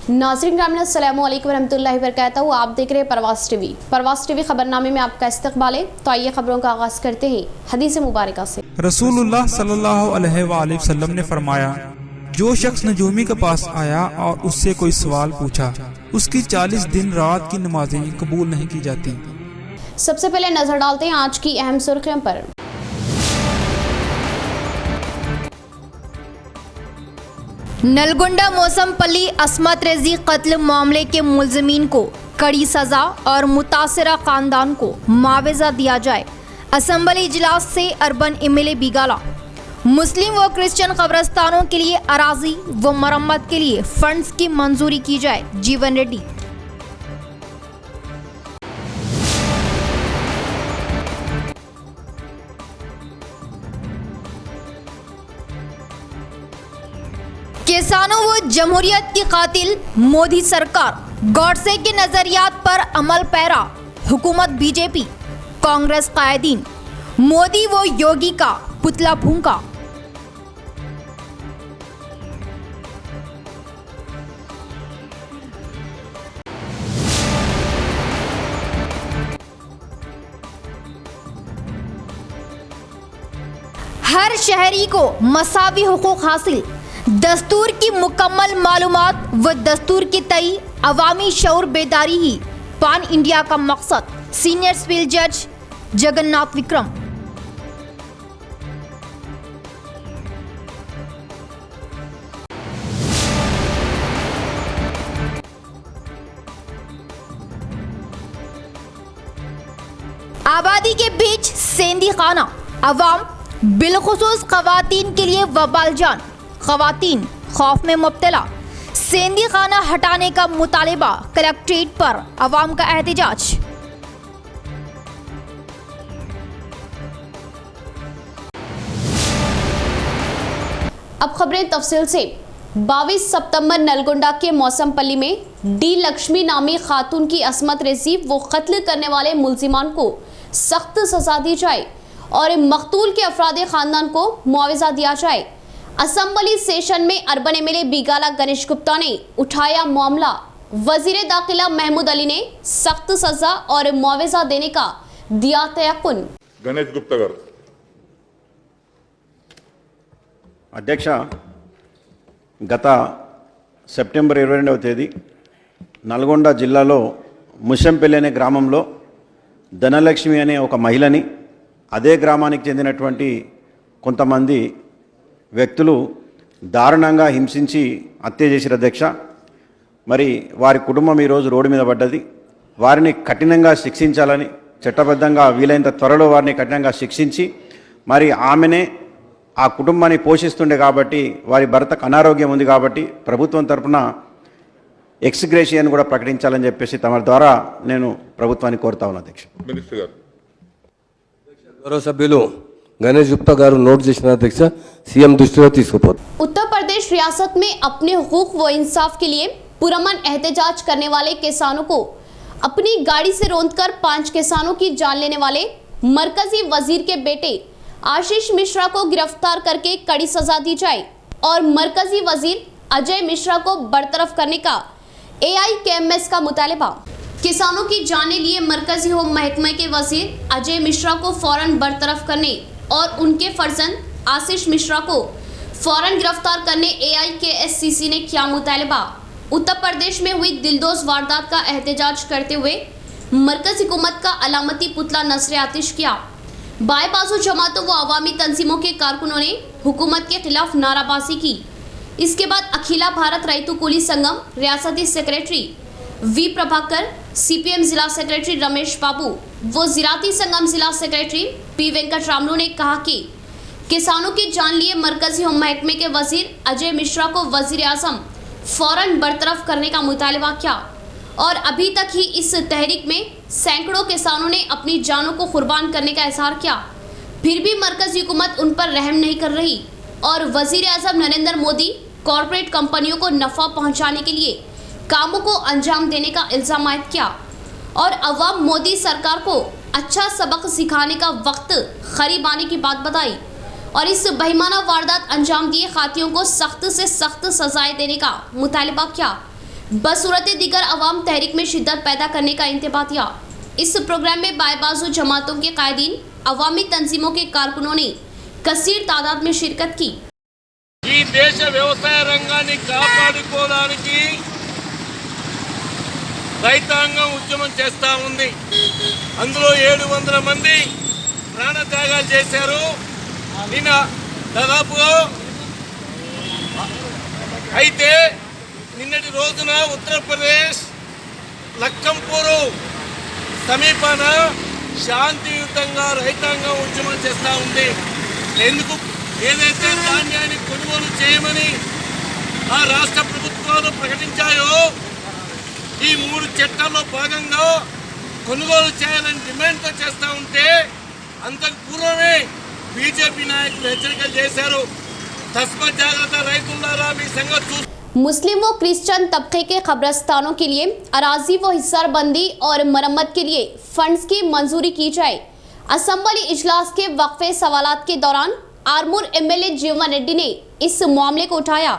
नाज़रीन ग्रामीण अस्सलामु अलैकुम रहमतुल्लाहि व बरकातहू। आप देख रहे हैं परवास टीवी। परवास टीवी खबरनामे में आपका इस्तकबाल है। तो आइए खबरों का आगाज करते हैं हदीस मुबारक से। रसूलुल्लाह सल्लल्लाहु अलैहि वसल्लम ने फरमाया, जो शख्स नजूमी के पास आया और उससे कोई सवाल पूछा, उसकी 40 दिन रात की नमाजें कबूल नहीं की जाती। सबसे पहले नजर डालते हैं आज की अहम सुर्खियों पर। नलगोंडा मौसमपल्ली अस्मत रेजी कत्ल मामले के मुलजिमीन को कड़ी सजा और मुतासरा खानदान को मुआवजा दिया जाए। असेंबली इजलास से अर्बन एमएलए बिगाला। मुस्लिम व क्रिश्चियन कब्रस्तानों के लिए अराजी व मरम्मत के लिए फंड्स की मंजूरी की जाए। जीवन रेड्डी। किसानों व जमहूरियत की कातिल मोदी सरकार, गॉडसे के नजरियात पर अमल पैरा हुकूमत बीजेपी, कांग्रेस कायदीन, मोदी व योगी का पुतला फूंका। हर शहरी को मसावी हुकूक हासिल, दस्तूर की मुकम्मल मालूमात व दस्तूर की तई अवामी शऊर बेदारी ही पान इंडिया का मकसद। सीनियर सिविल जज जगन्नाथ विक्रम। आबादी के बीच सेंधी खाना, अवाम बिलखुसूस खवातीन के लिए वबाल जान, खवातीन खौफ में मुब्तला। सेंधी खाना हटाने का मुतालिबा, कलेक्ट्रेट पर अवाम का एहतजाज। अब खबरें तफसील से। 22 सितंबर नलगोंडा के मौसमपल्ली में डी लक्ष्मी नामी खातून की अस्मत रेजी व कत्ल करने वाले मुलजिमान को सख्त सजा दी जाए और मकतूल के अफराद खानदान को मुआवजा दिया जाए। असेंबली सेशन में अर्बन एमएलए बिगाला गणेश गुप्ता ने उठाया मामला। वजीर दाखिला महमूद अली ने सख्त सजा और मुआवजा देने का दिया तयक्कुन। गणेश गुप्ता गारू। అధ్యక్ష, గత సెప్టెంబర్ 22వ తేదీ నల్గొండ జిల్లాలో ముషంపల్లి అనే గ్రామంలో ధనలక్ష్మి అనే ఒక మహిళని అదే గ్రామానికి చెందినటువంటి కొంతమంది వ్యక్తులు దారుణంగా హింసించి హత్య చేసిన అధ్యక్ష. మరి వారి కుటుంబం ఈరోజు రోడ్డు మీద పడ్డది. వారిని కఠినంగా శిక్షించాలని, చట్టబద్ధంగా వీలైనంత త్వరలో వారిని కఠినంగా శిక్షించి, మరి ఆమెనే ఆ కుటుంబాన్ని పోషిస్తుండే కాబట్టి, వారి భర్తకు అనారోగ్యం ఉంది కాబట్టి ప్రభుత్వం తరఫున ఎక్స్గ్రేషియన్ కూడా ప్రకటించాలని చెప్పేసి తమ ద్వారా నేను ప్రభుత్వాన్ని కోరుతా ఉన్నాను అధ్యక్ష. మినిస్టర్ గారు. గౌరవ సభ్యులు गणेश गुप्ता गारू नोट చేసిన అధ్యక్ష, सीएम దృష్టిలో తీసుకుపోతారు। उत्तर प्रदेश रियासत में अपने हुकूक व इंसाफ के लिए पुरअमन एहतजाज करने वाले किसानों को अपनी गाड़ी से रौंदकर 5 किसानों की जान लेने वाले मरकजी वजीर के बेटे आशीष मिश्रा को गिरफ्तार करके कड़ी सजा दी जाए और मरकजी वजीर अजय मिश्रा को बरतरफ करने का AIKMS का मुतालिबा। किसानों की जाने लिए मरकजी होम महकमे के वजीर अजय मिश्रा को फौरन बरतरफ करने और उनके फर्जंद आशीष मिश्रा को फौरन गिरफ्तार करने AIKSCC ने किया मुतालिबा। उत्तर प्रदेश में हुई दिलदोज वारदात का एहतजाज करते हुए मरकजी हुकूमत का अलामती पुतला नस्र आतिश किया। बाएं बाजू जमातों व अवामी तंजीमों के कारकुनों ने हुकूमत के खिलाफ नाराबाजी की। इसके बाद अखिला भारत रैतु कुली संगम रियासती सेक्रेटरी वी प्रभाकर, CPM जिला सेक्रेटरी रमेश बाबू व जिराती संगम जिला सेक्रेटरी P वेंकटरामलू ने कहा कि किसानों की जान लिए मरकजी होम महकमे के वजीर अजय मिश्रा को वजीर आजम फौरन बरतरफ करने का मुतालिबा किया और अभी तक ही इस तहरीक में सैकड़ों किसानों ने अपनी जानों को कुर्बान करने का इजहार किया। फिर भी मरकजी हुकूमत उन पर रहम नहीं कर रही और वजीर आजम नरेंद्र मोदी कॉरपोरेट कंपनियों को नफा पहुंचाने के लिए कामों को अंजाम देने का इल्जाम आयद किया और अवाम मोदी सरकार को अच्छा सबक सिखाने का वक्त करीब आने की बात बताई और इस बेईमाना वारदात अंजाम दिए खातियों को सख्त से सख्त सजाएं देने का मुतालिबा किया। बसूरत दीगर अवाम तहरीक में शिद्दत पैदा करने का इंतबाह किया। इस प्रोग्राम में बायबाजू जमातों के कायदीन, अवामी तंजीमों के कारकुनों ने कसीर तादाद में शिरकत की। ఈ దేశ వ్యవసాయ రంగాన్ని కాపాడుకోవడానికి రైతాంగం ఉద్యమం చేస్తూ ఉంది. అందులో 700 మంది ప్రాణత్యాగాలు చేశారు. నిన్న దాదాపుగా అయితే నిన్నటి రోజున ఉత్తరప్రదేశ్ లఖంపూర్ సమీపాన శాంతియుతంగా రైతాంగం ఉద్యమం చేస్తూ ఉంది. ఎందుకు ఏదైతే ధాన్యాన్ని కొనుగోలు చేయమని ఆ రాష్ట్ర ప్రభుత్వాలు ప్రకటించాయో ఈ 3 చట్టాల్లో భాగంగా కొనుగోలు చేయాలని డిమాండ్తో చేస్తూ ఉంటే అంతకు పూర్వమే బీజేపీ నాయకులు హెచ్చరికలు చేశారు. తస్మాత్ జాగ్రత్త రైతులారా, మీ సంగతి చూసి मुस्लिम व क्रिश्चियन तबके के कब्रस्तानों के लिए अराजी व हिस्सारबंदी और मरम्मत के लिए फंड्स की मंजूरी की जाए। असम्बली इजलास के वक्फे सवालात के दौरान आरमूर एमएलए जीवन रेड्डी ने इस मामले को उठाया।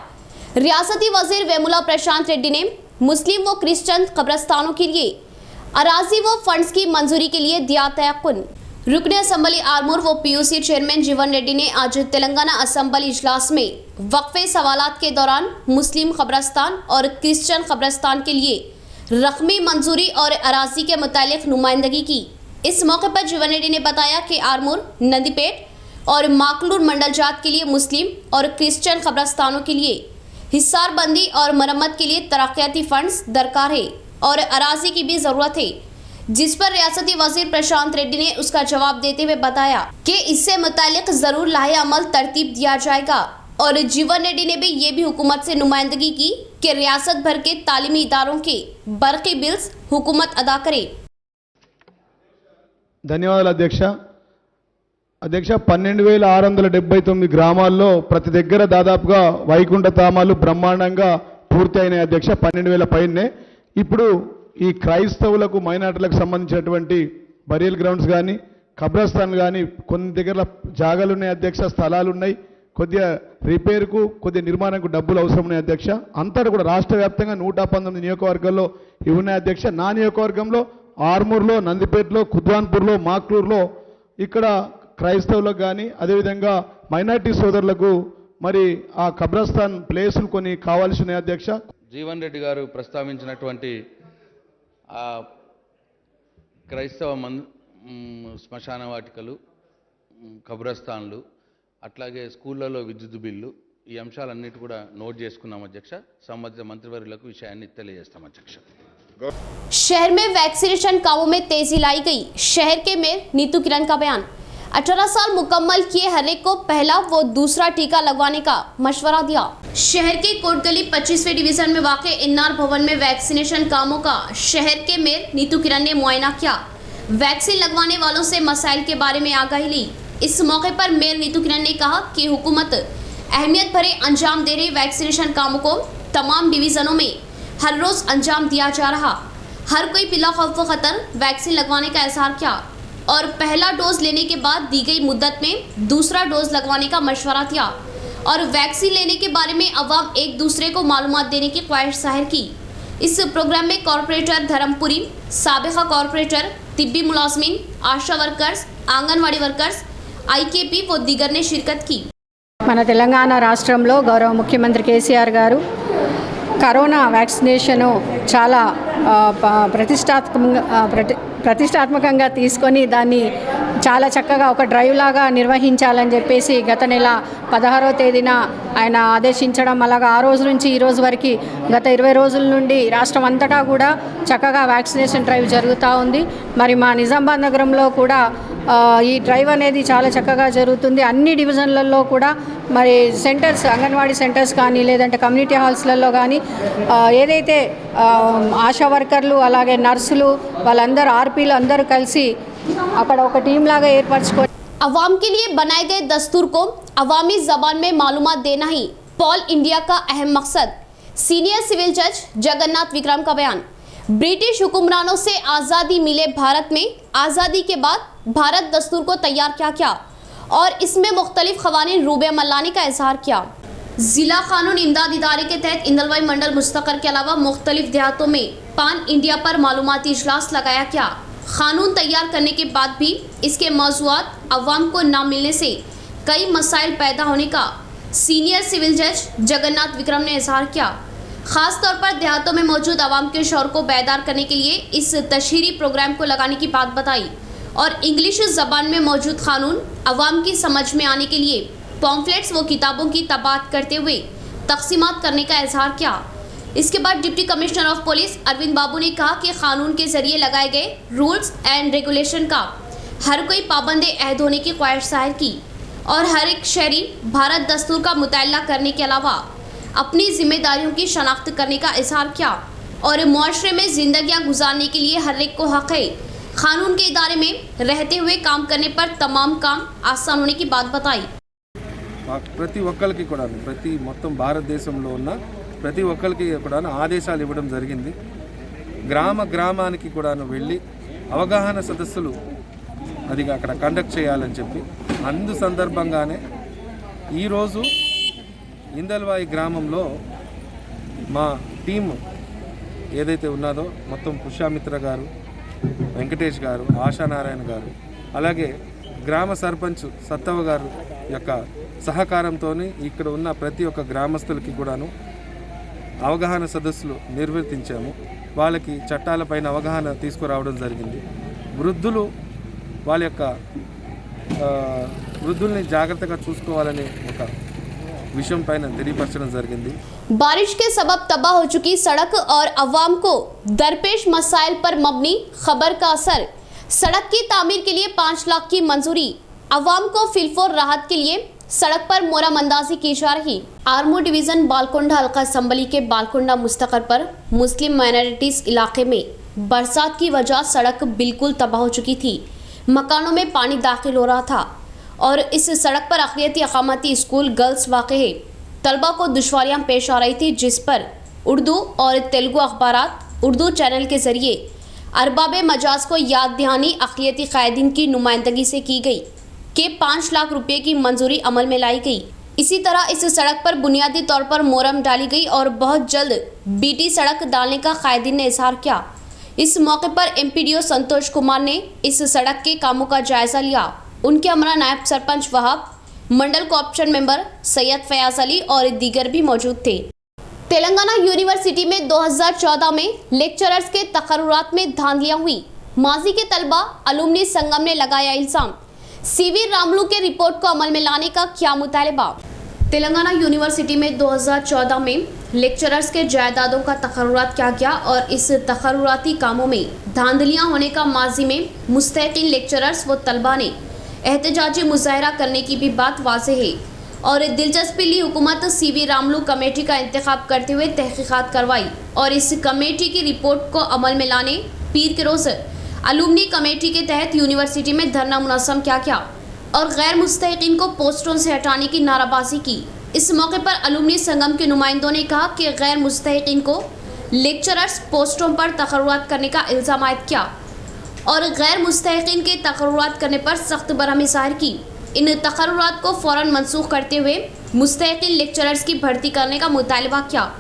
रियासती वजीर वेमुला प्रशांत रेड्डी ने मुस्लिम व क्रिश्चियन कब्रस्तानों के लिए अराजी व फंड्स की मंजूरी के लिए दिया तयक्कुन। रुकने असम्बली आरमूर व पीयूसी चेयरमैन जीवन रेड्डी ने आज तेलंगाना असम्बली इजलास में वक्फे सवालात के दौरान मुस्लिम कब्रस्तान और क्रिश्चियन कब्रस्तान के लिए रकमी मंजूरी और अराजी के मुतालिक नुमाइंदगी की। इस मौके पर जीवन रेड्डी ने बताया कि आरमूर, नंदीपेट और माकलूर मंडल जात के लिए मुस्लिम और क्रिश्चियन कब्रस्तानों के लिए हिस्सारबंदी और मरम्मत के लिए तरक्याती फंड्स दरकार है और अराजी की भी ज़रूरत है, जिस पर रियासती वजीर प्रशांत रेड्डी ने उसका जवाब देते हुए बताया कि इससे मुतालिक जरूर लाहे अमल तरतीब दिया जाएगा। और जीवन रेड्डी ने भी ये भी हुकूमत से नुमाइंदगी की कि रियासत भर के तालीमी इदारों के बरक़ी बिल्स हुकूमत अदा करे। ధన్యవాదాలు అధ్యక్ష. 12,679 గ్రామాల్లో ప్రతి దగ్గర దాదాపుగా వైకుంఠ ధామాలు బ్రహ్మాండంగా పూర్తి అయినాయి అధ్యక్ష. 12,000 పైనే. ఇప్పుడు ఈ క్రైస్తవులకు, మైనార్టీలకు సంబంధించినటువంటి బరియల్ గ్రౌండ్స్ కానీ, కబ్రస్థాన్ కానీ కొన్ని దగ్గర జాగాలు ఉన్నాయి అధ్యక్ష, స్థలాలు ఉన్నాయి. కొద్దిగా రిపేర్కు, కొద్దిగా నిర్మాణంకు డబ్బులు అవసరం ఉన్నాయి అధ్యక్ష. అంతా కూడా రాష్ట్ర వ్యాప్తంగా 119 నియోజకవర్గాల్లో ఇవి ఉన్నాయి అధ్యక్ష. నా నియోజకవర్గంలో ఆర్మూర్లో, నందిపేటలో, కుద్వాన్పూర్లో, మాక్లూర్లో ఇక్కడ క్రైస్తవులకు కానీ అదేవిధంగా మైనార్టీ సోదరులకు మరి ఆ కబ్రస్థాన్ ప్లేసులు కొన్ని కావాల్సి ఉన్నాయి అధ్యక్ష. జీవన్ రెడ్డి గారు ప్రస్తావించినటువంటి క్రైస్తవ శ్మశాన వాటికలు, కబ్రస్థాన్లు, అట్లాగే స్కూళ్ళలో విద్యుత్ బిల్లు, ఈ అంశాలన్నిటి కూడా నోట్ చేసుకున్నాం అధ్యక్ష. సంబంధిత మంత్రివర్యులకు విషయాన్ని తెలియజేస్తాం అధ్యక్ష. शहर में वैक्सीनेशन कामों में तेजी लाई गई। शहर के मेयर नीतू किरण का बयान। 18 साल मुकम्मल किए हर एक को पहला व दूसरा टीका लगवाने का मशवरा दिया। शहर के कोटगली 25वें डिवीजन में वाक़े इन्नार भवन में वैक्सीनेशन कामों का शहर के मेयर नीतू किरण ने मुआयना किया। वैक्सीन लगवाने वालों से मसाइल के बारे में आगाही ली। इस मौके पर मेयर नीतू किरण ने कहा कि हुकूमत अहमियत भरे अंजाम दे रही वैक्सीनेशन कामों को तमाम डिवीजनों में हर रोज़ अंजाम दिया जा रहा। हर कोई बिला खौफ व ख़तर वैक्सीन लगवाने का इजहार किया और पहला डोज लेने के बाद दी गई मुद्दत में दूसरा डोज लगवाने का मशवरा दिया और वैक्सीन लेने के बारे में अवाम एक दूसरे को मालूमात देने की ख्वाहिश जाहिर की। इस प्रोग्राम में कॉरपोरेटर धर्मपुरी, साबिका कॉरपोरेटर, तिब्बी मुलाजमीन, आशा वर्कर्स, आंगनवाड़ी वर्कर्स, IKP व दीगर ने शिरकत की। మన తెలంగాణ రాష్ట్రంలో గౌరవ ముఖ్యమంత్రి కేసీఆర్ గారు కరోనా వ్యాక్సినేషను చాలా ప్రతిష్టాత్మకంగా తీసుకొని దాన్ని చాలా చక్కగా ఒక డ్రైవ్ లాగా నిర్వహించాలని చెప్పేసి గత నెల 16వ తేదీన ఆయన ఆదేశించడం, అలాగా ఆ రోజు నుంచి ఈ రోజు వరకు గత 20 రోజుల నుండి రాష్ట్రం అంతటా కూడా చక్కగా వ్యాక్సినేషన్ డ్రైవ్ జరుగుతూ ఉంది. మరి మా నిజామాబాద్ నగరంలో కూడా ఈ డ్రైవ్ అనేది చాలా చక్కగా జరుగుతుంది. అన్ని డివిజన్లలో కూడా మరి సెంటర్స్, అంగన్వాడీ సెంటర్స్ కానీ లేదంటే కమ్యూనిటీ హాల్స్లలో కానీ ఏదైతే ఆశా వర్కర్లు అలాగే నర్సులు వాళ్ళందరూ ఆర్పీలు అందరూ కలిసి అక్కడ ఒక టీం లాగా ఏర్పరచుకొని अवाम के लिए बनाए गए दस्तूर को अवामी जबान में मालूमात देना ही पॉल इंडिया का अहम मकसद। सीनियर सिविल जज जगन्नाथ विक्रम का बयान। ब्रिटिश हुक्मरानों से आज़ादी मिले भारत में आज़ादी के बाद भारत दस्तूर को तैयार क्या किया और इसमें मुख्तलिफ क़वानीन रूबे अमल लाने का इजहार किया। जिला कानून इमदाद इदारे के तहत इंदलवाई मंडल मुस्तकर के अलावा मुख्तलिफ देहातों में पान इंडिया पर मालूमाती इजलास लगाया गया। कानून तैयार करने के बाद भी इसके मौज़ूआत अवाम को न मिलने से कई मसाइल पैदा होने का सीनियर सिविल जज जगन्नाथ विक्रम ने इजहार किया। खास तौर पर देहातों में मौजूद आवाम के शौर को बेदार करने के लिए इस तशहीरी प्रोग्राम को लगाने की बात बताई और इंग्लिश ज़बान में मौजूद कानून अवाम की समझ में आने के लिए पॉम्फलेट्स व किताबों की तबात करते हुए तकसीमात करने का इजहार किया। इसके बाद deputy commissioner of police Arvind Babu ने कहा कि कानून के जरिए लगाए गए रूल्स एंड रेगुलेशन का हर कोई पाबंद अहद होने की ख्वाहिश जाहिर की और हर एक शहरी भारत दस्तूर का मुताला करने के अलावा अपनी जिम्मेदारियों की शनाख्त करने का इजहार किया और मुआशरे में जिंदगियां गुजारने के लिए हर एक को हक है कानून के इदारे में रहते हुए काम करने पर तमाम काम आसान होने की बात बताई। ప్రతి ఒక్కరికి కూడా ప్రతి మొత్తం భారతదేశంలో ఉన్న ప్రతి ఒక్కరికి కూడా ఆదేశాలు ఇవ్వడం జరిగింది। గ్రామానికి కూడా వెళ్ళి అవగాహన సదస్సులు అది అక్కడ కండక్ట్ చేయాలని చెప్పి అందు సందర్భంగానే ఈరోజు ఇందల్వాయి గ్రామంలో మా టీం ఏదైతే ఉన్నదో మొత్తం పుష్యామిత్ర గారు, వెంకటేష్ గారు, ఆశానారాయణ గారు, అలాగే గ్రామ సర్పంచ్ సత్తవ గారు యొక్క సహకారంతో ఇక్కడ ఉన్న ప్రతి ఒక్క గ్రామస్తులకి కూడాను అవగాహన సదస్సులు నిర్వర్తించాము। వాళ్ళకి చట్టాలపైన అవగాహన తీసుకురావడం జరిగింది। వృద్ధులు వాళ్ళ యొక్క వృద్ధుల్ని జాగ్రత్తగా చూసుకోవాలనే ఒక विषय पైన తెలియపరచడం జరిగింది। बारिश के सबब तबाह हो चुकी सड़क और अवाम को दरपेश मसाइल पर मबनी खबर का असर। सड़क की तामीर के लिए 5 लाख की मंजूरी। अवाम को फिलफोर राहत के लिए सड़क पर मोरमंदाजी की जा रही। आर्मू डिवीजन बालकोंडा हल्का असम्बली के बालकोंडा मुस्तकर पर मुस्लिम माइनॉरिटीज इलाके में बरसात की वजह सड़क बिल्कुल तबाह हो चुकी थी। मकानों में पानी दाखिल हो रहा था और इस सड़क पर अक़लियती अक़ामती स्कूल गर्ल्स वाक़ है। तलबा को दुश्वारियाँ पेश आ रही थी, जिस पर उर्दू और तेलुगु अखबारात उर्दू चैनल के ज़रिए अरबाब मजाज को याद दहानी अक़लियती क़ायदीन की नुमाइंदगी से की गई कि 5 लाख रुपये की मंजूरी अमल में लाई गई। इसी तरह इस सड़क पर बुनियादी तौर पर मोरम डाली गई और बहुत जल्द बीटी सड़क डालने का क़ायदीन ने इजहार किया। इस मौके पर MPDO संतोष कुमार ने इस सड़क के कामों का जायज़ा लिया। उनके हमरा नायब सरपंच वहाब, मंडल कोऑप्शन मेंबर सैयद फयाज अली और दीगर भी मौजूद थे। तेलंगाना यूनिवर्सिटी में 2014 में लेक्चरर्स के तकर्रुरात में धांधलियां हुई। माजी के तलबा अलुमनी संगम ने लगाया इल्जाम। CV रामलू के रिपोर्ट को अमल में लाने का क्या मुतालबा। तेलंगाना यूनिवर्सिटी में 2014 में लेक्चरर्स के जायदादों का तकर्रुरात किया गया और इस तकर्रुराती कामों में धांधलियां होने का माजी में मुस्तहिक़ीन लेक्चरर्स व तलबा ने एहतजाजी मुजाहरा करने की भी बात वाज़ेह है और दिलचस्पी ली हुकूमत CV रामलू कमेटी का इंतखाब करते हुए तहकीकात करवाई और इस कमेटी की रिपोर्ट को अमल में लाने पीर के रोज़ अलुमनी कमेटी के तहत यूनिवर्सिटी में धरना मुनज़्ज़म किया और गैर मुस्तहिक़ीन को पोस्टों से हटाने की नाराबाजी की। इस मौके पर अलुमनी संगम के नुमाइंदों ने कहा कि गैर मुस्तहिक़ीन को लेक्चरर्स पोस्टों पर तकर्रुरात करने का इल्ज़ाम आयद किया और गैर मुस्तहिक़ीन के तकर्रुरात करने पर सख्त बरहमी ज़ाहिर की। इन तकर्रुरात को फ़ौरन मनसूख करते हुए मुस्तहिक़ीन लेक्चरर्स की भर्ती करने का मुतालबा किया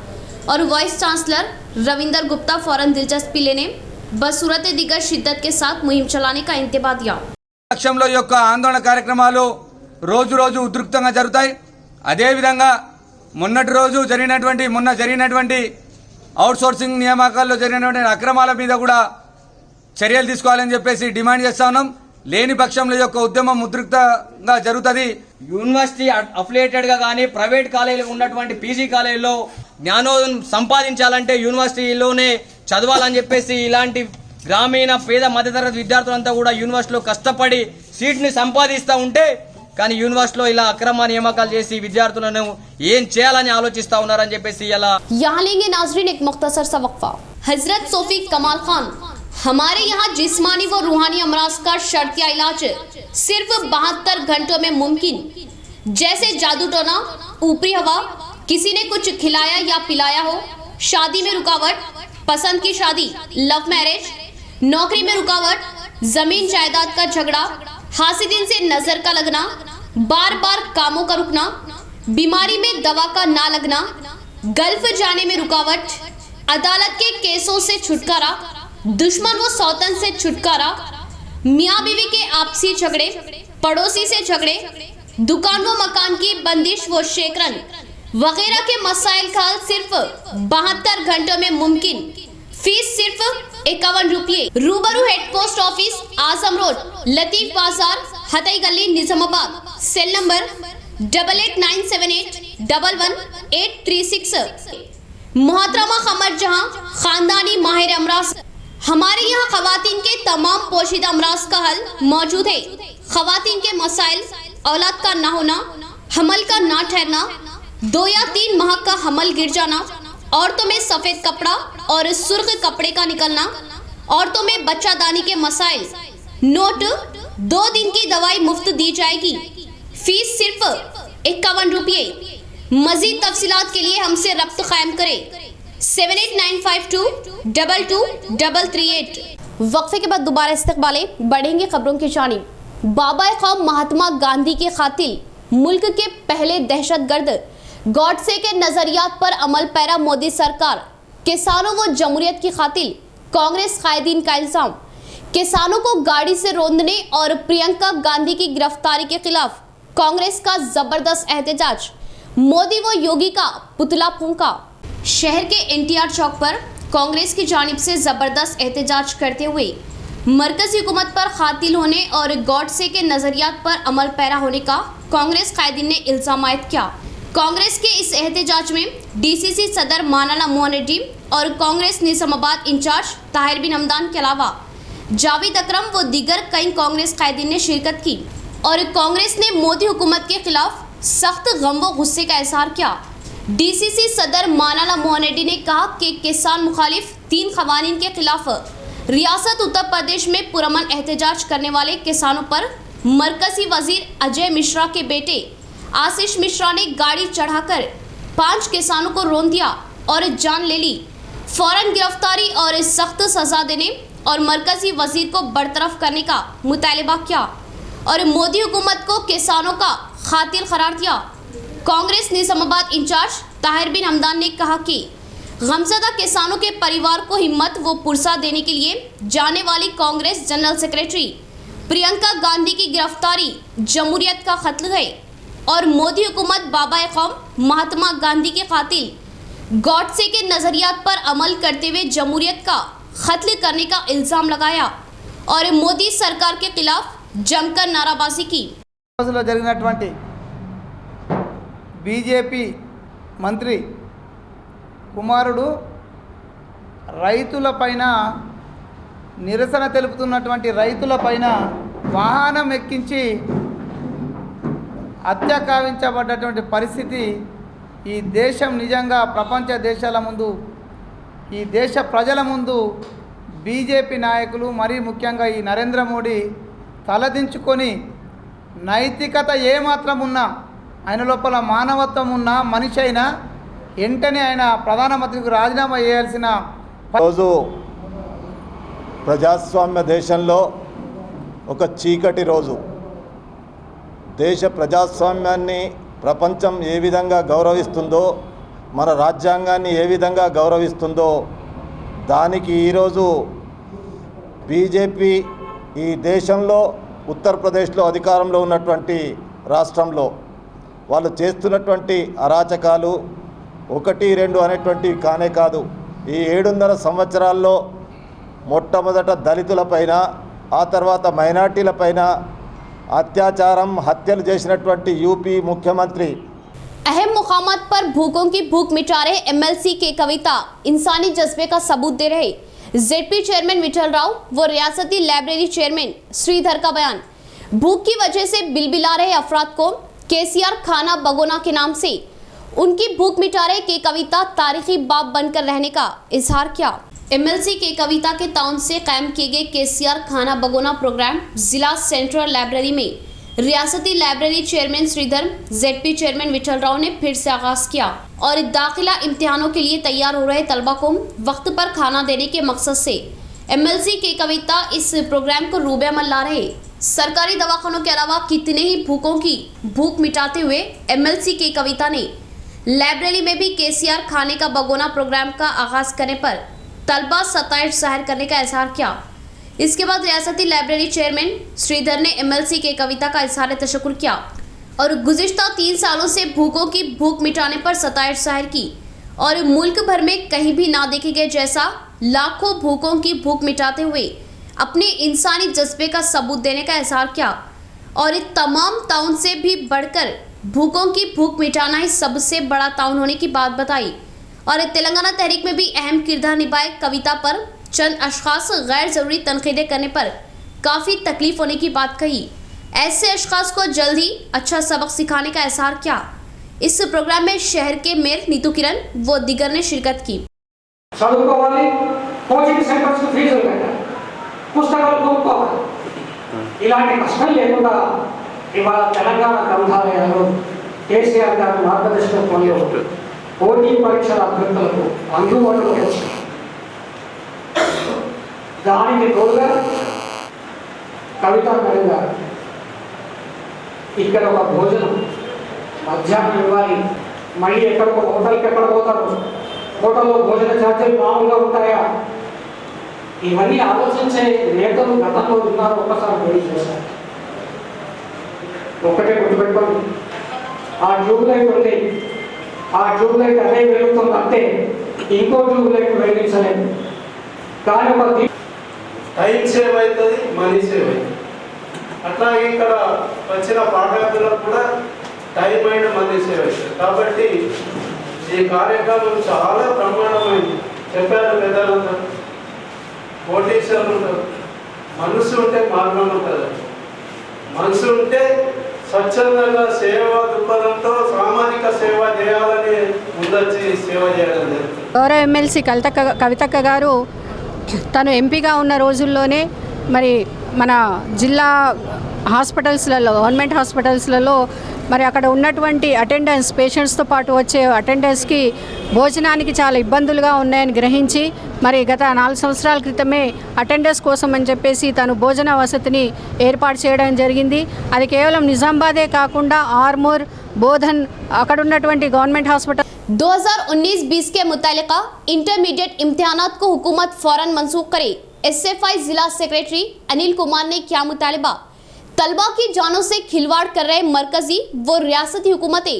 और वाइस चांसलर रविंदर गुप्ता फ़ौरन दिलचस्पी लेने बसूरत दिगर शिद्दत के साथ मुहिम चलाने का इंतबा दिया। పక్షంలో యొక్క ఆందోళన కార్యక్రమాలు రోజు రోజు ఉధృతంగా జరుగుతాయి। అదేవిధంగా మొన్న జరిగినటువంటి అవుట్సోర్సింగ్ నియామకాల్లో జరిగినటువంటి అక్రమాల మీద కూడా చర్యలు తీసుకోవాలని చెప్పేసి డిమాండ్ చేస్తా ఉన్నాం। లేని పక్షంలో యొక్క ఉద్యమం ఉధృతంగా జరుగుతుంది। యూనివర్సిటీ అఫిలియేటెడ్ గా కానీ ప్రైవేట్ కాలేజీలో ఉన్నటువంటి పీజీ కాలేజీలో జ్ఞానోదయం సంపాదించాలంటే యూనివర్సిటీలోనే చదవాలని చెప్పేసి ఇలాంటి గ్రామీణ పేద మధ్యతరగతి విద్యార్థులంతా కూడా యూనివర్సిటీలో కష్టపడి సీట్ని సంపాదిస్తూ ఉంటే కానీ యూనివర్సిటీలో ఇలా అక్రమ నియామకాలు చేసి విద్యార్థులను ఏం చేయాలని ఆలోచిస్తా ఉన్నారని చెప్పేసి ఇలా यहाँ लेंगे नाजरीन एक मुख्तसर सा वक्फा। हजरत सोफी कमाल खान, हमारे यहाँ जिस्मानी व रूहानी अमराज का शर्तिया इलाज सिर्फ 72 घंटों में मुमकिन। जैसे जादू टोना, ऊपरी हवा, किसी ने कुछ खिलाया या पिलाया हो, शादी में रुकावट, पसंद की शादी, लव मैरिज, नौकरी में रुकावट, जमीन जायदाद का झगड़ा, हासिदिन से नजर का लगना, बार बार कामों का रुकना, बीमारी में दवा का ना लगना, गल्फ जाने में रुकावट, अदालत के केसों से छुटकारा, दुश्मन व सौतन से छुटकारा, मियाँ बीवी के आपसी झगड़े, पड़ोसी से झगड़े, दुकान व मकान की बंदिश व शेकरन वगैरह के मसाइल का हल सिर्फ 72 घंटों में मुमकिन। फीस सिर्फ 51 रुपये। रूबरू हेड पोस्ट ऑफिस, आजम रोड, लतीफ बाजार, हतई गली, निजामाबाद। Cell number 8897811836। मोहतरमा कमर जहां, खानदानी माहिर अमराज। हमारे यहाँ खवातीन के तमाम पोशीदा अमराज का हल मौजूद है। खवातीन के मसाइल: औलाद का ना होना, हमल का ना ठहरना, 2 या 3 माह का हमल गिर जाना, औरतों में सफेद कपड़ा और सुर्ख कपड़े का निकलना, औरतों में बच्चादानी के मसाइल। नोट: 2 दिन की दवाई मुफ्त दी जाएगी। फीस सिर्फ 51 रुपये। मजीद तफसीलात के लिए हमसे रब्त कायम करें 7895222338। वक्फे के बाद दोबारा इस्तकबाले बढ़ेंगे खबरों की जानिब। बाबा कौम महात्मा गांधी के कातिल, मुल्क के पहले दहशतगर्द गॉडसे के नजरियात पर अमल पैरा मोदी सरकार, किसानों व जमहूरियत की कातिल कांग्रेस कायदीन का इल्जाम। किसानों को गाड़ी से रौंदने और प्रियंका गांधी की गिरफ्तारी के खिलाफ कांग्रेस का जबरदस्त एहतजाज। मोदी व योगी का पुतला फूंका। शहर के एनटीआर चौक पर कांग्रेस की जानिब से जबरदस्त एहतजाज करते हुए मरकजी हुकूमत पर कातिल होने और गॉडसे के नजरियात पर अमल पैरा होने का कांग्रेस कायदीन ने इल्जाम आयद किया। कांग्रेस के इस एहतजाज में डीसीसी सदर मौलाना मोहन रेड्डी और कांग्रेस निजामाबाद इंचार्ज ताहिर बिन हमदान के अलावा जावेद अकरम व दीगर कई कांग्रेस कायदीन ने शिरकत की और कांग्रेस ने मोदी हुकूमत के खिलाफ सख्त गम व गुस्से का इजहार किया। डीसीसी सदर मौलाना मोहन रेड्डी ने कहा कि किसान मुखालिफ 3 कवानीन के खिलाफ रियासत उत्तर प्रदेश में पुरअमन एहतजाज करने वाले किसानों पर मरकजी वजीर अजय मिश्रा के बेटे आशीष मिश्रा ने गाड़ी चढ़ाकर 5 किसानों को रौंद दिया और जान ले ली। फौरन गिरफ्तारी और सख्त सजा देने और मरकजी वजीर को बरतरफ करने का मुतालबा किया और मोदी हुकूमत को किसानों का खातिल करार दिया। कांग्रेस निजामाबाद इंचार्ज ताहिर बिन हमदान ने कहा कि गमज़दा किसानों के परिवार को हिम्मत व पुरसा देने के लिए जाने वाली कांग्रेस जनरल सेक्रेटरी प्रियंका गांधी की गिरफ्तारी जमहूरियत का कत्ल है और मोदी हुकूमत बाबा कौम महात्मा गांधी के कातिल गॉडसे के नजरियात पर अमल करते हुए जमहूरियत का कत्ल करने का इल्जाम लगाया और मोदी सरकार के खिलाफ जमकर नाराबाजी की। జరిగినటువంటి బీజేపీ మంత్రి కుమారుడు రైతులపైన నిరసన తెలుపుతున్నటువంటి రైతులపైన వాహనం ఎక్కించి హత్య కావించబడ్డటువంటి పరిస్థితి ఈ దేశం నిజంగా ప్రపంచ దేశాల ముందు ఈ దేశ ప్రజల ముందు బీజేపీ నాయకులు మరీ ముఖ్యంగా ఈ నరేంద్ర మోడీ తలదించుకొని నైతికత ఏమాత్రం ఉన్నా ఆయన లోపల మానవత్వం ఉన్న మనిషి అయినా వెంటనే ఆయన ప్రధానమంత్రికి రాజీనామా చేయాల్సిన రోజు ప్రజాస్వామ్య దేశంలో ఒక చీకటి రోజు. దేశ ప్రజాస్వామ్యాన్ని ప్రపంచం ఏ విధంగా గౌరవిస్తుందో, మన రాజ్యాంగాన్ని ఏ విధంగా గౌరవిస్తుందో దానికి ఈరోజు బీజేపీ ఈ దేశంలో ఉత్తరప్రదేశ్లో అధికారంలో ఉన్నటువంటి రాష్ట్రంలో వాళ్ళు చేస్తున్నటువంటి అరాచకాలు 1-2 అనేటువంటివి కానే కాదు. ఈ 7.5 సంవత్సరాల్లో మొట్టమొదట దళితులపైన, ఆ తర్వాత మైనార్టీలపైన అత్యాచారం, హత్యలు చేసినటువంటి యూపీ ముఖ్యమంత్రి अहम मुकामात पर भूखों की भूख मिटा रहे एमएलसी के कविता इंसानी जज्बे का सबूत दे रहे जेडपी चेयरमैन विठल राव व रियासती लाइब्रेरी चेयरमैन श्रीधर का बयान। भूख की वजह से बिलबिला रहे अफराद को केसीआर खाना बगोना के नाम से उनकी भूख मिटा रहे के कविता तारीखी बाब बनकर रहने का इजहार किया। एमएलसी के कविता के ताउन से कायम किए गए केसीआर खाना बगोना प्रोग्राम जिला सेंट्रल लाइब्रेरी में रियासती library chairman Shridhar, ZP chairman Vithal Rao ने फिर से आगाज किया और दाखिला इम्तिहानों के लिए तैयार हो रहे तलबा को वक्त पर खाना देने के मकसद से एमएलसी के कविता इस प्रोग्राम को रूबे अमल ला रहे। सरकारी दवाखानों के अलावा कितने ही भूखों की भूख मिटाते हुए एमएलसी के कविता ने लाइब्रेरी में भी केसीआर खाने का बगोना प्रोग्राम का आगाज करने पर तलबा 27 जाहिर करने का इजहार किया। इसके बाद रियासती लाइब्रेरी चेयरमैन श्रीधर ने एमएलसी के कविता का इजहार तशक्कुर किया और गुज़िश्ता 3 सालों से भूखों की भूख मिटाने पर 27 जाहिर की और मुल्क भर में कहीं भी ना देखे गए जैसा लाखों भूखों की भूख मिटाते हुए अपने इंसानी जज्बे का सबूत देने का इजहार किया और तमाम ताउन से भी बढ़कर भूखों की भूख मिटाना ही सबसे बड़ा ताउन होने की बात बताई और तेलंगाना तहरीक में भी अहम किरदार निभाए। कविता पर चंद अशखास गैर ज़रूरी तनकीदें करने पर काफ़ी तकलीफ होने की बात कही। ऐसे अशखास को जल्द ही अच्छा सबक सिखाने का इजहार किया। इस प्रोग्राम में शहर के मेयर नीतू किरण व दीगर ने शिरकत की। చదువుకోవాలి, కోచింగ్ సెంటర్స్ ఫీజులు కట్టాలి, పుస్తకాలు కొనుక్కోవాలి. ఇలాంటి కష్టం లేకుండా ఇవాళ తెలంగాణ గ్రంథాలయాలు కేసీఆర్ గారి మార్గదర్శకత్వంలో పోటీ పరీక్షల అభ్యర్థులకు అందుబాటులో వచ్చాయి. దానికి తోడుగా కవితా మేడం గారు ఇక్కడ ఒక భోజనం మధ్యాహ్నం ఇవ్వాలి. మళ్ళీ ఎక్కడికో హోటల్కి ఎక్కడ పోతారు, హోటల్లో భోజన ఛార్జీలు మామూలుగా ఉంటాయా, ఇవన్నీ ఆలోచించే నేతలు గతంలో ఉన్నారు. ఒక్కసారి వేడి చేశారు. ఒక్కటే గుర్తుపెట్టుకోండి, ఆ ట్యూబ్ లైట్ ఉంది, ఆ ట్యూబ్ లైట్ అదే వెలుగుతుంది అంతే, ఇంకో ట్యూబ్ లైట్ వెలిగించలేదు. కానీ ఒక టైం సేవ్ అవుతుంది, మనీ సేవ్ అవుతుంది. అట్లాగే ఇక్కడ వచ్చిన పాఠకులకు కూడా టైం అయిన మనీ సేవ్ అవుతుంది. కాబట్టి ఈ కార్యక్రమం చాలా బ్రహ్మాండమైంది. చెప్పారు పెద్దలంతా, కోటీశ్వరులు ఉంటారు, మనసు ఉంటే మార్గం ఉంటుంది. మనసు ఉంటే స్వచ్ఛందంగా సేవా దృక్పథంతో సామాజిక సేవ చేయాలని ముందొచ్చి సేవ చేయడం జరుగుతుంది. గౌరవ ఎమ్మెల్సీ కవితక్క గారు తను ఎంపీగా ఉన్న రోజుల్లోనే మరి మన జిల్లా హాస్పిటల్స్లలో, గవర్నమెంట్ హాస్పిటల్స్లలో మరి అక్కడ ఉన్నటువంటి అటెండెన్స్, పేషెంట్స్తో పాటు వచ్చే అటెండెన్స్కి భోజనానికి చాలా ఇబ్బందులుగా ఉన్నాయని గ్రహించి మరి గత 4 సంవత్సరాల క్రితమే అటెండెన్స్ కోసం అని చెప్పేసి తను భోజన వసతిని ఏర్పాటు చేయడం జరిగింది. అది కేవలం నిజామాబాదే కాకుండా ఆర్మూర్, బోధన్ అక్కడ ఉన్నటువంటి గవర్నమెంట్ హాస్పిటల్ 2019-20 के मुतालिका इंटरमीडिएट इम्तिहानात को हुकूमत फौरन मंसूख करे। एसएफआई जिला सेक्रेटरी अनिल कुमार ने किया मुतालबा। तलबा की जानों से खिलवाड़ कर रहे मरकजी व रियासती हुकूमतें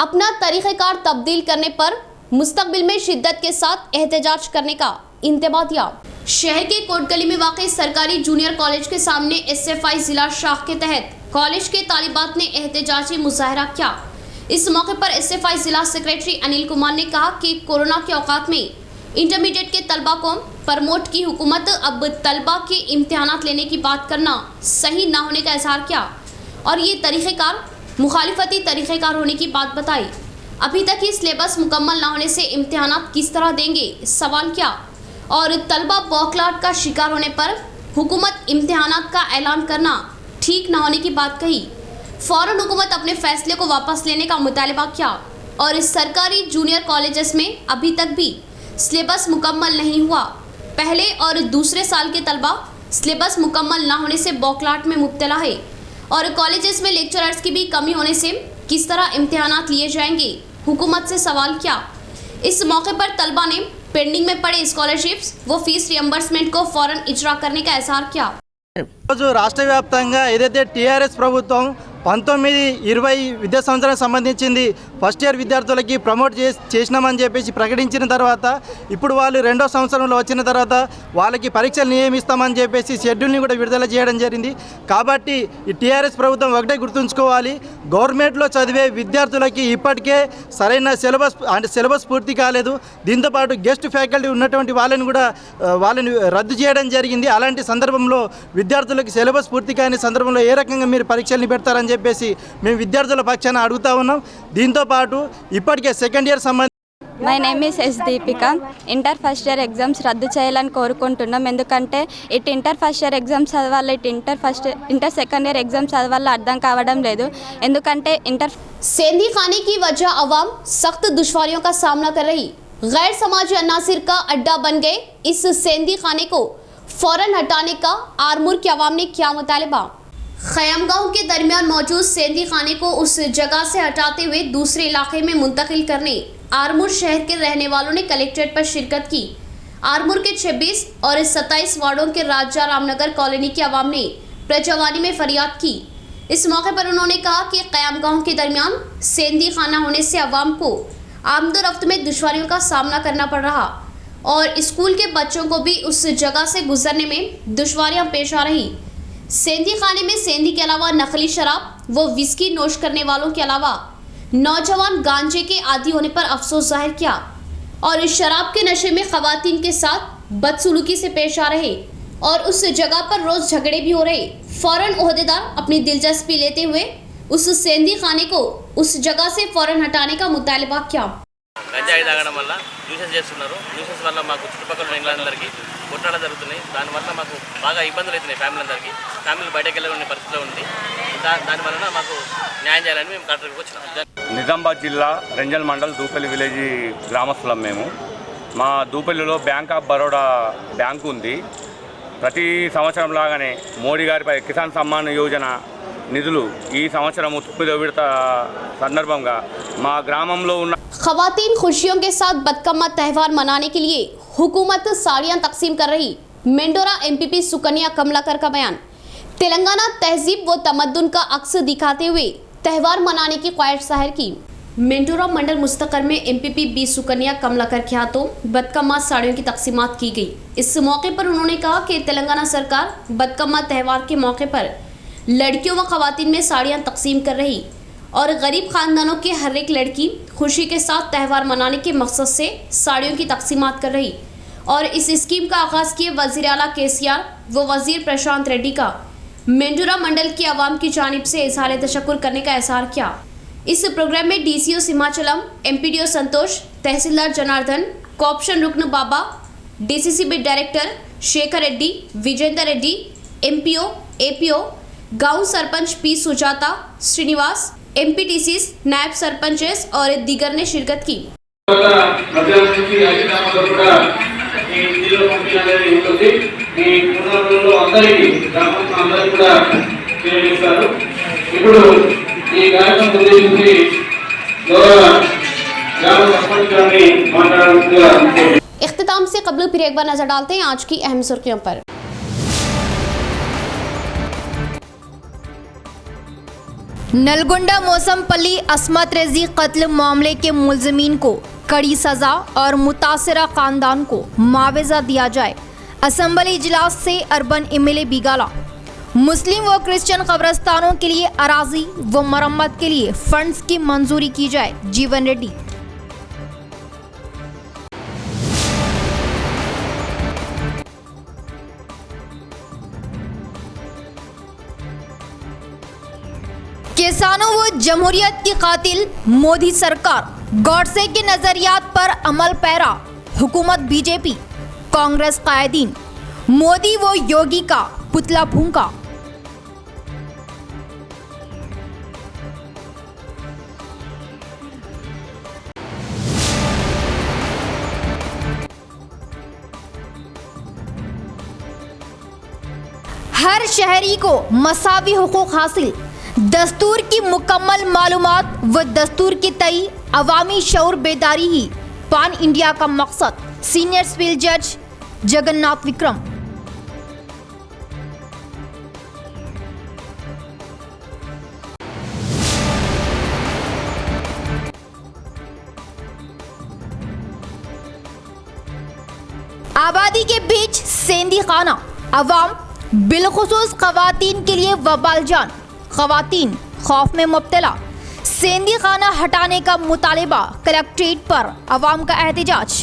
अपना तरीक़ेकार तब्दील करने पर मुस्तकबिल में शिद्दत के साथ एहतजाज करने का इंतबाह दिया। शहर के कोटगली में वाक़ सरकारी जूनियर कॉलेज के सामने एसएफआई जिला शाख के तहत कॉलेज के तालिबात ने एहतजाजी मुजाहरा किया। इस मौके पर एसएफआई जिला सेक्रेटरी अनिल कुमार ने कहा कि कोरोना के औकात में इंटरमीडिएट के तलबा को प्रमोट की हुकूमत अब तलबा के इम्तिहानात लेने की बात करना सही ना होने का इजहार किया और ये तरीक़ेकार मुखालिफती तरीक़ेकार होने की बात बताई। अभी तक ही सिलेबस मुकम्मल ना होने से इम्तिहानात किस तरह देंगे सवाल किया और तलबा बौखलाहट का शिकार होने पर हुकूमत इम्तिहानात का ऐलान करना ठीक ना होने की बात कही। फ़ौरन हुकूमत अपने फैसले को वापस लेने का मुतालबा किया और इस सरकारी जूनियर कॉलेजेस में अभी तक भी सिलेबस मुकम्मल नहीं हुआ। पहले और दूसरे साल के तलबा सिलेबस मुकम्मल ना होने से बौखलाहट में मुब्तला है और कॉलेजेस में लेक्चरर्स की भी कमी होने से किस तरह इम्तिहानात लिए जाएंगे, हुकूमत से सवाल किया। इस मौके पर तलबा ने पेंडिंग में पड़े स्कॉलरशिप्स व फीस रियम्बर्समेंट को फ़ौरन इजरा करने का इजहार किया। రాష్ట్ర వ్యాప్తంగా ఏదైతే టీఆర్ఎస్ ప్రభుత్వం 19-20 విద్యా సంవత్సరానికి సంబంధించింది ఫస్ట్ ఇయర్ విద్యార్థులకి ప్రమోట్ చేసినామని చెప్పేసి ప్రకటించిన తర్వాత ఇప్పుడు వాళ్ళు 2వ సంవత్సరంలో వచ్చిన తర్వాత వాళ్ళకి పరీక్షలు నియమిస్తామని చెప్పేసి షెడ్యూల్ని కూడా విడుదల చేయడం జరిగింది. కాబట్టి ఈ టీఆర్ఎస్ ప్రభుత్వం ఒకటే గుర్తుంచుకోవాలి, గవర్నమెంట్లో చదివే విద్యార్థులకి ఇప్పటికే సరైన సిలబస్ పూర్తి కాలేదు. దీంతోపాటు గెస్ట్ ఫ్యాకల్టీ ఉన్నటువంటి వాళ్ళని రద్దు చేయడం జరిగింది. అలాంటి సందర్భంలో విద్యార్థులకు సిలబస్ పూర్తి కాని సందర్భంలో ఏ రకంగా మీరు పరీక్షల్ని పెడతారని చెప్పేసి మేము విద్యార్థుల పక్షాన అడుగుతా ఉన్నాం. దీంతో పాటు ఇప్పటికే second year my name is S Deepika. Inter first year exams రద్దు చేయాలని కోరుకుంటున్నాం. ఎందుకంటే ఇటు ఇంటర్ ఫస్ట్ ఇయర్ ఎగ్జామ్స్ చదవాలి, ఇటు ఇంటర్ సెకండ్ ఇయర్ ఎగ్జామ్స్ చదవాలో అర్థం కావడం లేదు. ఎందుకంటే सेंधी खाने की वजह अवाम सख्त दुश्वारियों का सामना कर रही गैर समाजी अनासिर का अड्डा बन गए। इस सेंधी खाने को फौरन हटाने का आरमूर की अवाम ने किया मुतालबा। खयामगांव के दरमियान मौजूद सेंधी खाने को उस जगह से हटाते हुए दूसरे इलाके में मुंतकिल करने आरमूर शहर के रहने वालों ने कलेक्ट्रेट पर शिरकत की। आरमूर के 26 और 27 वार्डों के राजा रामनगर कॉलोनी के अवाम ने प्रजावानी में फरियाद की। इस मौके पर उन्होंने कहा कि कयामगांव के दरमियान सेंधी खाना होने से अवाम को आमदोरफ्त में दुश्वारियों का सामना करना पड़ रहा और स्कूल के बच्चों को भी उस जगह से गुजरने में दुश्वारियां पेश आ रही। सेंधी खाने में सेंधी के अलावा नकली शराब व विस्की नोश करने वालों के अलावा नौजवान गांजे के आदी होने पर अफसोस जाहिर किया और इस शराब के नशे में खवातीन के साथ बदसलूकी से पेश आ रहे और उस जगह पर रोज झगड़े भी हो रहे। फौरन ओहदेदार अपनी दिलचस्पी लेते हुए उस सेंधी खाने को उस जगह से फौरन हटाने का मुतालबा किया। గంజాయి తాగడం వల్ల న్యూసెన్స్ చేస్తున్నారు. న్యూసెన్స్ వల్ల మాకు చుట్టుపక్కల ఉన్న ఇళ్ళందరికీ కొట్టాలు జరుగుతున్నాయి. దానివల్ల మాకు బాగా ఇబ్బందులు అవుతున్నాయి. ఫ్యామిలీలు బయటకు వెళ్ళే పరిస్థితిలో ఉంది. దానివల్ల మాకు న్యాయం చేయాలని మేము కలెక్టర్కి వచ్చినాం. నిజామాబాద్ జిల్లా రెంజల్ మండల్ దూపల్లి విలేజ్ గ్రామస్తులం మేము. మా దూపల్లిలో బ్యాంక్ ఆఫ్ బరోడా బ్యాంకు ఉంది. ప్రతి సంవత్సరం లాగానే మోడీ గారి కిసాన్ సమ్మాన్ యోజన నిధులు ఈ సంవత్సరం 9వ విడత సందర్భంగా మా గ్రామంలో ఉన్న खवातीन खुशियों के साथ बदकम्मा त्यौहार मनाने के लिए हुकूमत साड़ियां तकसीम कर रही। मेंडोरा एमपीपी सुकन्या कमलाकर का बयान। तेलंगाना तहजीब व तमद्दुन का अक्स दिखाते हुए त्यौहार मनाने की ख्वाहिश जाहिर की। मेंडोरा मंडल मुस्तकर में एमपीपी बी सुकन्या कमलाकर के हाथों बदकम्मा साड़ियों की तकसीमात की गई। इस मौके पर उन्होंने कहा कि तेलंगाना सरकार बदकम्मा त्यौहार के मौके पर लड़कियों व खवातीन में साड़ियां तकसीम कर रही और गरीब खानदानों के हर एक लड़की खुशी के साथ त्यौहार मनाने के मकसद से साड़ियों की तकसीमात कर रही और इस स्कीम का आगाज़ किए वज़ीर आला केसीआर व वज़ीर प्रशांत रेड्डी का मेंडोरा मंडल की आवाम की जानिब से इज़हार तशक्कुर करने का एहसार किया। इस प्रोग्राम में DCO Simachalam, MPDO Santosh, tehsildar Janardhan, co-option Rukan Baba, DCCB director Shekar Reddy, Vijendra Reddy, MPO, APO, गांव सरपंच पी सुजाता, श्रीनिवास, एमपीटीसीस, नायब सरपंचेस और दीगर ने शिरकत की। इख्तिताम से कबल फिर एक बार नजर डालते हैं आज की अहम सुर्खियों पर। नलगोंडा मौसमपल्ली अस्मत रेजी कत्ल मामले के मुलजमीन को कड़ी सजा और मुतासरा खानदान को मुआवजा दिया जाए। असम्बली इजलास से अर्बन एमएलए बिगाला। मुस्लिम व क्रिश्चियन कब्रस्तानों के लिए अराजी व मरम्मत के लिए फंड्स की मंजूरी की जाए। जीवन रेड्डी। किसानों व जमहूरियत की कातिल मोदी सरकार गॉडसे के नजरियात पर अमल पैरा हुकूमत बीजेपी कांग्रेस कायदीन मोदी व योगी का पुतला फूंका। हर शहरी को मसावी हुकूक हासिल, दस्तूर की मुकम्मल मालूमात व दस्तूर की तई अवामी शऊर बेदारी ही पान इंडिया का मकसद। सीनियर सिविल जज जगन्नाथ विक्रम। आबादी के बीच सेंधी खाना अवाम बिलखुसूस खवातीन के लिए वबाल जान। खवातीन खौफ में मुब्तला। सेंधी खाना हटाने का मुतालिबा, कलेक्ट्रेट पर अवाम का एहतजाज।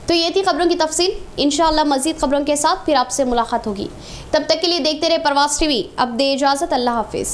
तो ये थी खबरों की तफसील। इंशाअल्लाह मजीद खबरों के साथ फिर आपसे मुलाकात होगी। तब तक के लिए देखते रहे प्रवास टीवी। अब दे इजाजत। अल्लाह हाफिज।